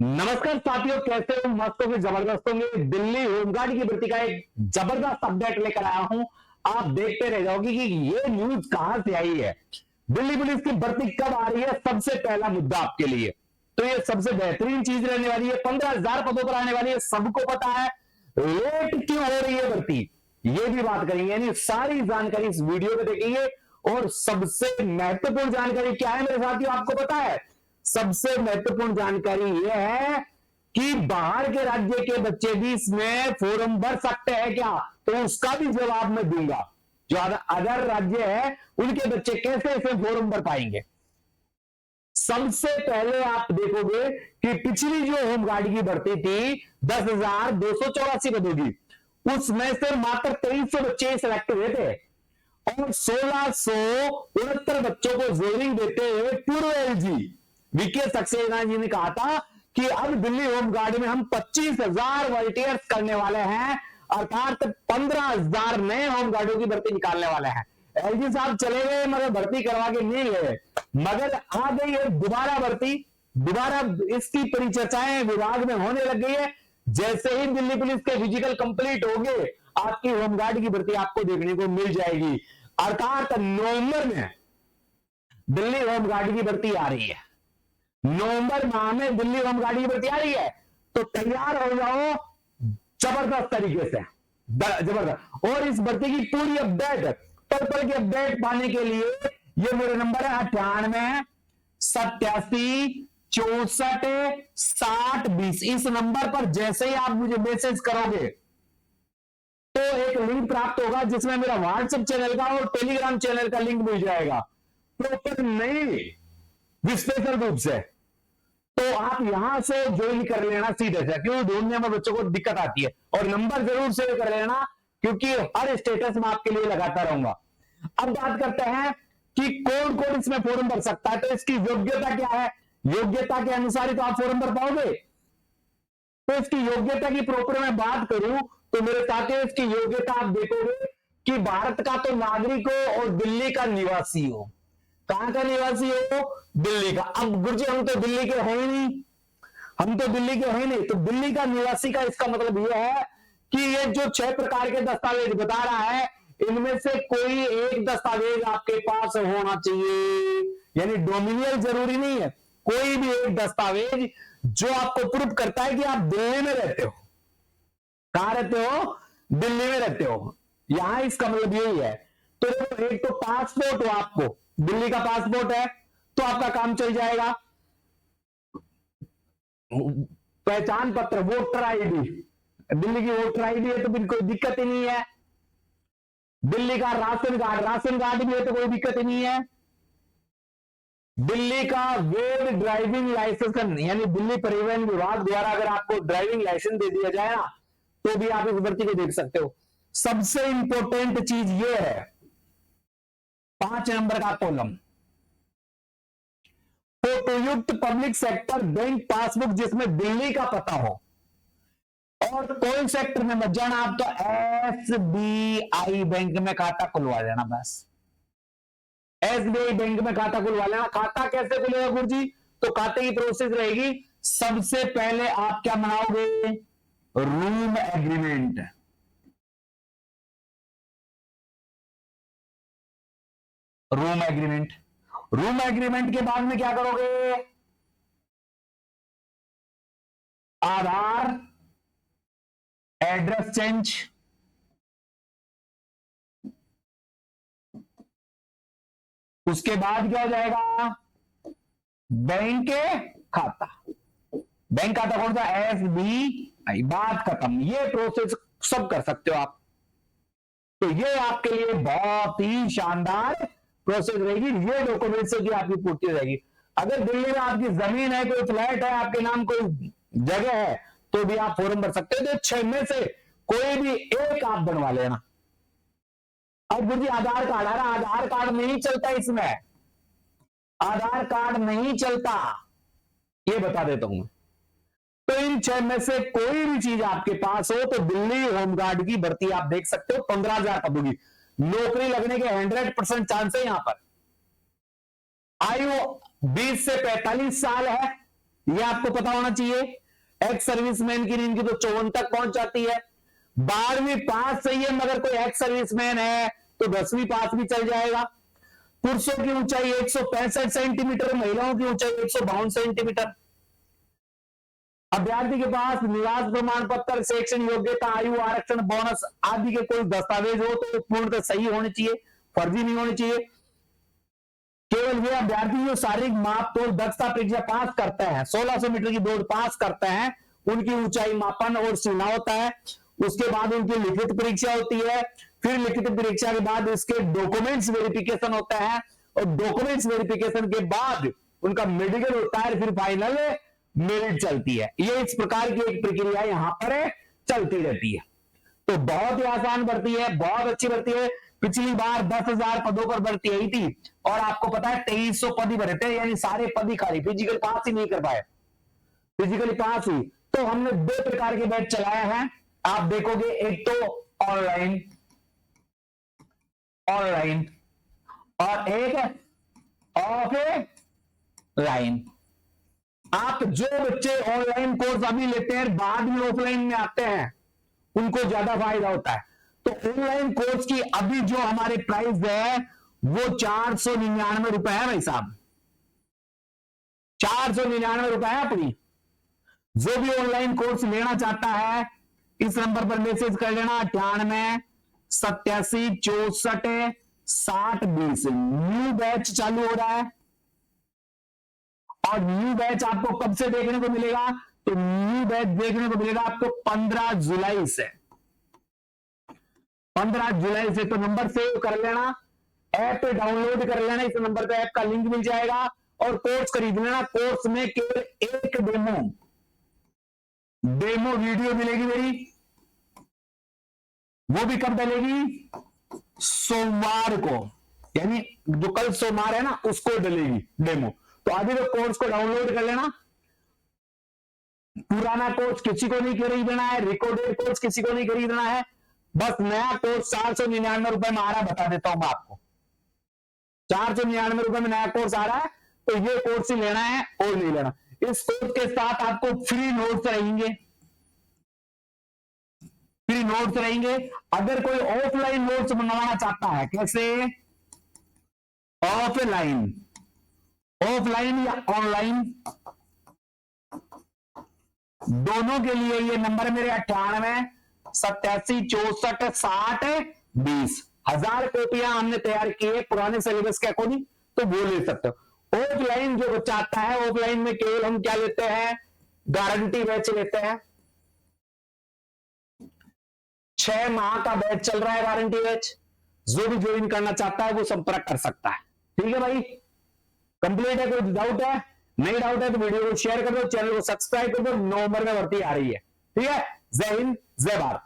नमस्कार साथियों, कैसे हो? मस्त हो? जबरदस्त होंगे। दिल्ली होमगार्ड की भर्ती का एक जबरदस्त अपडेट लेकर आया हूं। आप देखते रह जाओगे कि ये न्यूज कहां से आई है। दिल्ली पुलिस की भर्ती कब आ रही है, सबसे पहला मुद्दा आपके लिए। तो ये सबसे बेहतरीन चीज रहने वाली है। 15,000 पदों पर आने वाली है, सबको पता है। लेट क्यों हो रही है भर्ती, ये भी बात करेंगे। यानी सारी जानकारी इस वीडियो में देखेंगे। और सबसे महत्वपूर्ण जानकारी क्या है मेरे साथियों, आपको पता है? सबसे महत्वपूर्ण जानकारी यह है कि बाहर के राज्य के बच्चे भी इसमें फॉर्म भर सकते हैं क्या, तो उसका भी जवाब मैं दूंगा। जो अदर राज्य है उनके बच्चे कैसे इसे फॉर्म भर पाएंगे। सबसे पहले आप देखोगे कि पिछली जो होमगार्ड की भर्ती थी 10,284 पदों की, उसमें से मात्र 2300 बच्चे सिलेक्ट हुए थे और 1669 बच्चों को जोरिंग देते हुए पूर्व एलजी वीके सक्सेना जी ने कहा था कि अब दिल्ली होमगार्ड में हम 25,000 वॉलंटियर्स करने वाले हैं, अर्थात 15,000 नए होमगार्डों की भर्ती निकालने वाले हैं। एलजी साहब चले गए मगर भर्ती करवा के नहीं गए, मगर आ गई है दोबारा भर्ती। दोबारा इसकी परिचर्चाएं विभाग में होने लग गई है। जैसे ही दिल्ली पुलिस के फिजिकल कंप्लीट हो गए, आपकी होमगार्ड की भर्ती आपको देखने को मिल जाएगी। अर्थात नवंबर में दिल्ली होमगार्ड की भर्ती आ रही है। नवंबर माह में दिल्ली होमगार्ड की भर्ती आ रही है, तो तैयार हो जाओ जबरदस्त तरीके से, जबरदस्त। और इस भर्ती की पूरी अपडेट, पल की अपडेट पाने के लिए ये मेरे नंबर है 9887646020। इस नंबर पर जैसे ही आप मुझे मैसेज करोगे तो एक लिंक प्राप्त होगा जिसमें मेरा व्हाट्सएप चैनल का और टेलीग्राम चैनल का लिंक मिल जाएगा, प्रॉपर नहीं विस्पेशल रूप से। तो आप यहां से ज्वाइन कर लेना सीधे से, क्योंकि ढूंढने में बच्चों को दिक्कत आती है। और नंबर जरूर सेव कर लेना, क्योंकि हर स्टेटस में आपके लिए लगाता रहूंगा। अब बात करते हैं कि कौन कौन इसमें फॉर्म भर सकता है। तो इसकी योग्यता क्या है, योग्यता के अनुसार ही तो आप फॉर्म भर पाओगे। तो इसकी योग्यता की प्रॉपर मैं बात करूं तो मेरे साथियों, इसकी योग्यता आप देखोगे कि भारत का तो नागरिक हो और दिल्ली का निवासी हो। कहां का निवासी हो? दिल्ली का। अब गुरुजी हम तो दिल्ली के हैं ही नहीं, हम तो दिल्ली के हैं नहीं, तो दिल्ली का निवासी का इसका मतलब यह है कि ये जो 6 प्रकार के दस्तावेज बता रहा है, इनमें से कोई एक दस्तावेज आपके पास होना चाहिए। यानी डोमिनियल जरूरी नहीं है, कोई भी एक दस्तावेज जो आपको प्रूफ करता है कि आप दिल्ली में रहते हो। कहां रहते हो? दिल्ली में रहते हो। यहां इसका मतलब यही है। तो एक तो पासपोर्ट हो, आपको दिल्ली का पासपोर्ट है तो आपका काम चल जाएगा। पहचान पत्र, वोटर आईडी, दिल्ली की वोटर आईडी है तो फिर कोई दिक्कत ही नहीं है। दिल्ली का राशन कार्ड, राशन कार्ड भी है तो कोई दिक्कत ही नहीं है। दिल्ली का वैध ड्राइविंग लाइसेंस, यानी दिल्ली परिवहन विभाग द्वारा अगर आपको ड्राइविंग लाइसेंस दे दिया जाए ना, तो भी आप इस भर्ती को देख सकते हो। सबसे इंपॉर्टेंट चीज ये है 5 नंबर का कॉलम, फोटोयुक्त पब्लिक सेक्टर बैंक पासबुक जिसमें दिल्ली का पता हो। और कोई सेक्टर में मत जाना आप, तो एसबीआई बैंक में खाता खुलवा लेना बस। एसबीआई बैंक में खाता खुलवा लेना। खाता कैसे खुलेगा गुरुजी? तो खाते की प्रोसेस रहेगी, सबसे पहले आप क्या बनाओगे? Room agreement. Room agreement, room agreement के बाद में क्या करोगे? आधार, एड्रेस चेंज, उसके बाद क्या हो जाएगा? बैंक खाता। बैंक खाता कौन सा? एसबीआई। बात खत्म। ये प्रोसेस सब कर सकते हो आप। तो ये आपके लिए बहुत ही शानदार प्रोसेस रहेगी। ये डॉक्यूमेंट्स की आपकी पूर्ति रहेगी। अगर दिल्ली में आपकी जमीन है, कोई फ्लैट है आपके नाम, कोई जगह है, तो भी आप फॉर्म भर सकते हो। तो 6 में से कोई भी एक आप बनवा लेना। अब गुरुजी आधार कार्ड, अरे आधार कार्ड नहीं चलता इसमें, आधार कार्ड नहीं चलता, ये बता देता हूं। तो इन 6 में से कोई भी चीज आपके पास हो तो दिल्ली होमगार्ड की भर्ती आप देख सकते हो। 15,000 पदों की नौकरी लगने के 100% चांस है। यहां पर आयु 20 से 45 साल है। ये आपको पता होना चाहिए। एक्स सर्विसमैन की इनकी तो 54 तक पहुंच जाती है। 12वीं पास चाहिए, मगर कोई एक्स सर्विसमैन है तो 10वीं पास भी चल जाएगा। पुरुषों की ऊंचाई 165 सेंटीमीटर, महिलाओं की ऊंचाई 152 सेंटीमीटर। अभ्यर्थी के पास निवास प्रमाण पत्र, शैक्षणिक योग्यता, आयु, आरक्षण, बोनस आदि के कोई दस्तावेज हो तो पूर्णतः सही होने चाहिए, फर्जी नहीं होने चाहिए। केवल वे अभ्यर्थी जो शारीरिक माप तोल दक्षता परीक्षा पास करते हैं, 1600 मीटर की दौड़ पास करते हैं, उनकी ऊंचाई मापन और सीना होता है। उसके बाद उनकी लिखित परीक्षा होती है। फिर लिखित परीक्षा के बाद इसके डॉक्यूमेंट्स वेरिफिकेशन होता है, और डॉक्यूमेंट्स वेरिफिकेशन के बाद उनका मेडिकल होता है, फिर फाइनल मेरिट चलती है। ये इस प्रकार की एक प्रक्रिया यहां पर चलती रहती है। तो बहुत ही आसान भर्ती है, बहुत अच्छी भर्ती है। पिछली बार 10,000 पदों पर भर्ती आई थी और आपको पता है 2300 पद ही भरे थे, यानी सारे पद ही खाली, फिजिकल पास ही नहीं कर पाए। फिजिकली पास हुई तो हमने 2 प्रकार के बैच चलाए हैं, आप देखोगे। एक तो ऑनलाइन और एक ऑफलाइन। आप जो बच्चे ऑनलाइन कोर्स अभी लेते हैं, बाद में ऑफलाइन में आते हैं, उनको ज्यादा फायदा होता है। तो ऑनलाइन कोर्स की अभी जो हमारे प्राइस है वो 499 रुपए है भाई साहब, 499 रुपए है अपनी। जो भी ऑनलाइन कोर्स लेना चाहता है इस नंबर पर मैसेज कर लेना, 98 87 64 60 20। न्यू बैच चालू हो रहा है, और न्यू बैच आपको कब से देखने को मिलेगा? तो न्यू बैच देखने को मिलेगा आपको 15 जुलाई से। 15 जुलाई से तो नंबर सेव कर लेना, ऐप डाउनलोड कर लेना, इस नंबर पे ऐप का लिंक मिल जाएगा, और कोर्स खरीद लेना। कोर्स में केवल एक डेमो वीडियो मिलेगी मेरी, वो भी कब डलेगी? सोमवार को, यानी जो कल सोमवार है ना उसको डलेगी डेमो। तो अभी तो कोर्स को डाउनलोड कर लेना। पुराना कोर्स किसी को नहीं खरीदना है, रिकॉर्डेड कोर्स किसी को नहीं खरीदना है, बस नया कोर्स 499 रुपए में आ रहा है। बता देता हूं मैं आपको, 499 रुपए में नया कोर्स आ रहा है, तो ये कोर्स ही लेना है और नहीं लेना। इस कोर्स के साथ आपको फ्री नोट्स रहेंगे, फ्री नोट्स रहेंगे। अगर कोई ऑफलाइन नोट्स मंगवाना चाहता है, कैसे? ऑफलाइन या ऑनलाइन, दोनों के लिए ये नंबर मेरे 98 87 64 60 20। 1000 कॉपियां हमने तैयार की है पुराने सिलेबस के अकॉर्डिंग, तो वो ले सकते हो। ऑफलाइन जो बच्चा आता है, ऑफलाइन में केवल हम क्या लेते हैं? गारंटी बैच लेते हैं। 6 माह का बैच चल रहा है, गारंटी बैच। जो भी ज्वाइन करना चाहता है वो संपर्क कर सकता है। ठीक है भाई, कंप्लीट है? कोई डाउट है? नहीं डाउट है तो वीडियो को शेयर कर दो, चैनल को सब्सक्राइब कर दो। नवंबर में भर्ती आ रही है। ठीक है, जय हिंद, जय भारत।